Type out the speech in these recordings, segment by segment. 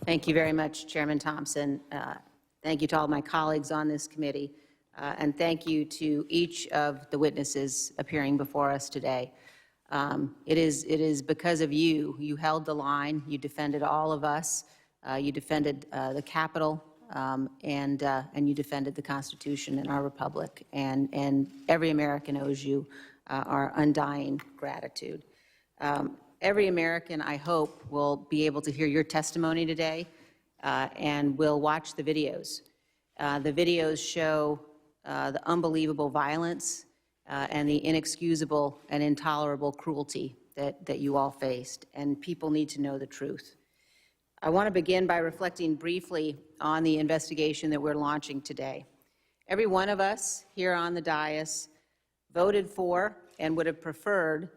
Thank you very much, Chairman Thompson. Thank you to all my colleagues on this committee, and thank you to each of the witnesses appearing before us today. It is because of you. You held the line. You defended all of us. You defended the Capitol, and you defended the Constitution and our republic. And every American owes you our undying gratitude. Every American, I hope, will be able to hear your testimony today and will watch the videos. The videos show the unbelievable violence and the inexcusable and intolerable cruelty that you all faced, and people need to know the truth. I want to begin by reflecting briefly on the investigation that we're launching today. Every one of us here on the dais voted for and would have preferred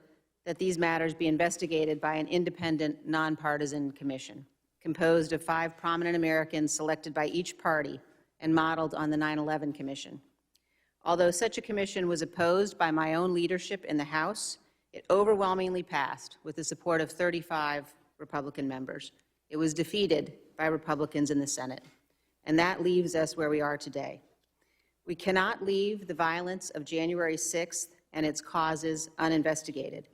that these matters be investigated by an independent, nonpartisan commission composed of 5 prominent Americans selected by each party and modeled on the 9/11 Commission. Although such a commission was opposed by my own leadership in the House, it overwhelmingly passed with the support of 35 Republican members. It was defeated by Republicans in the Senate, and that leaves us where we are today. We cannot leave the violence of January 6th and its causes uninvestigated.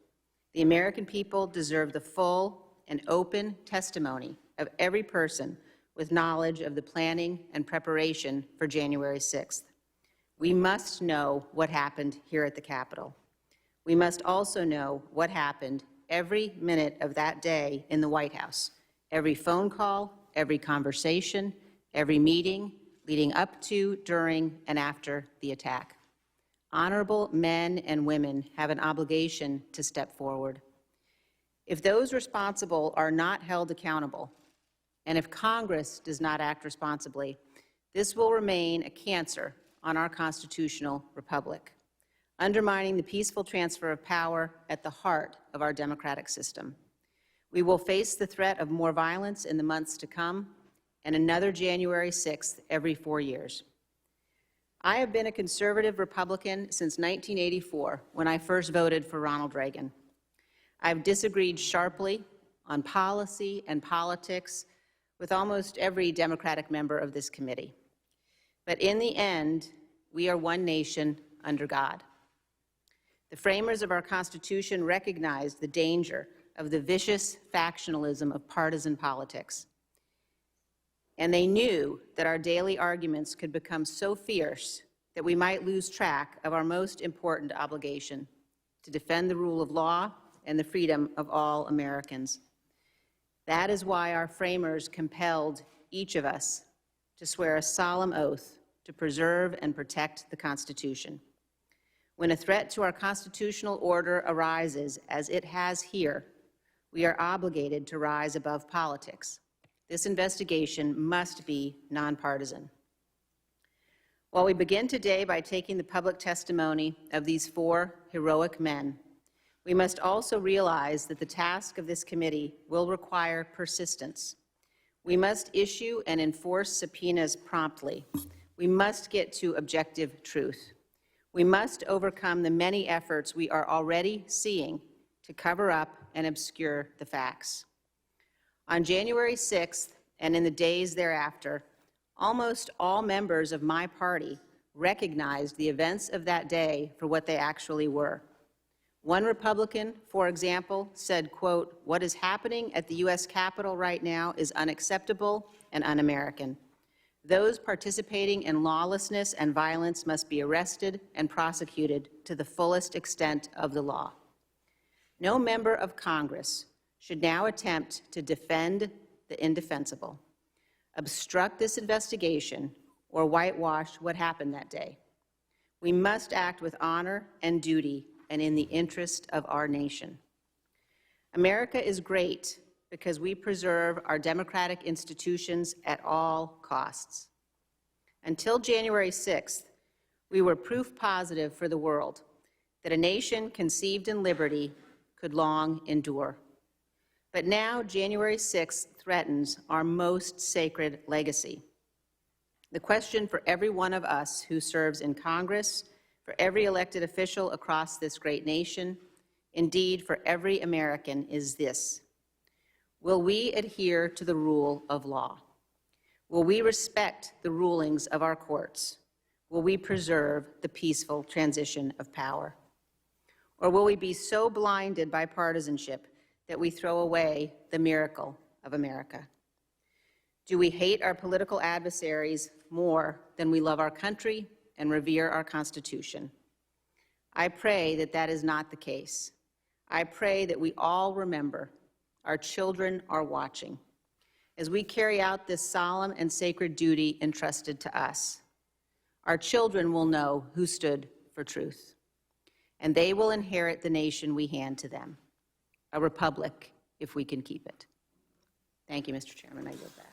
The American people deserve the full and open testimony of every person with knowledge of the planning and preparation for January 6th. We must know what happened here at the Capitol. We must also know what happened every minute of that day in the White House, every phone call, every conversation, every meeting leading up to, during, and after the attack. Honorable men and women have an obligation to step forward. If those responsible are not held accountable, and if Congress does not act responsibly, this will remain a cancer on our constitutional republic, undermining the peaceful transfer of power at the heart of our democratic system. We will face the threat of more violence in the months to come, and another January 6th every 4 years. I have been a conservative Republican since 1984, when I first voted for Ronald Reagan. I've disagreed sharply on policy and politics with almost every Democratic member of this committee. But in the end, we are one nation under God. The framers of our Constitution recognized the danger of the vicious factionalism of partisan politics. And they knew that our daily arguments could become so fierce that we might lose track of our most important obligation, to defend the rule of law and the freedom of all Americans. That is why our framers compelled each of us to swear a solemn oath to preserve and protect the Constitution. When a threat to our constitutional order arises, as it has here, we are obligated to rise above politics. This investigation must be nonpartisan. While we begin today by taking the public testimony of these 4 heroic men, we must also realize that the task of this committee will require persistence. We must issue and enforce subpoenas promptly. We must get to objective truth. We must overcome the many efforts we are already seeing to cover up and obscure the facts. On January 6th and in the days thereafter, almost all members of my party recognized the events of that day for what they actually were. One Republican, for example, said, quote, "What is happening at the U.S. Capitol right now is unacceptable and un-American. Those participating in lawlessness and violence must be arrested and prosecuted to the fullest extent of the law." No member of Congress should now attempt to defend the indefensible, obstruct this investigation, or whitewash what happened that day. We must act with honor and duty and in the interest of our nation. America is great because we preserve our democratic institutions at all costs. Until January 6th, we were proof positive for the world that a nation conceived in liberty could long endure. But now January 6th threatens our most sacred legacy. The question for every one of us who serves in Congress, for every elected official across this great nation, indeed for every American, is this: Will we adhere to the rule of law? Will we respect the rulings of our courts? Will we preserve the peaceful transition of power? Or will we be so blinded by partisanship that we throw away the miracle of America? Do we hate our political adversaries more than we love our country and revere our Constitution? I pray that that is not the case. I pray that we all remember our children are watching as we carry out this solemn and sacred duty entrusted to us. Our children will know who stood for truth, and they will inherit the nation we hand to them, a republic if we can keep it. Thank you, Mr. Chairman. I yield back.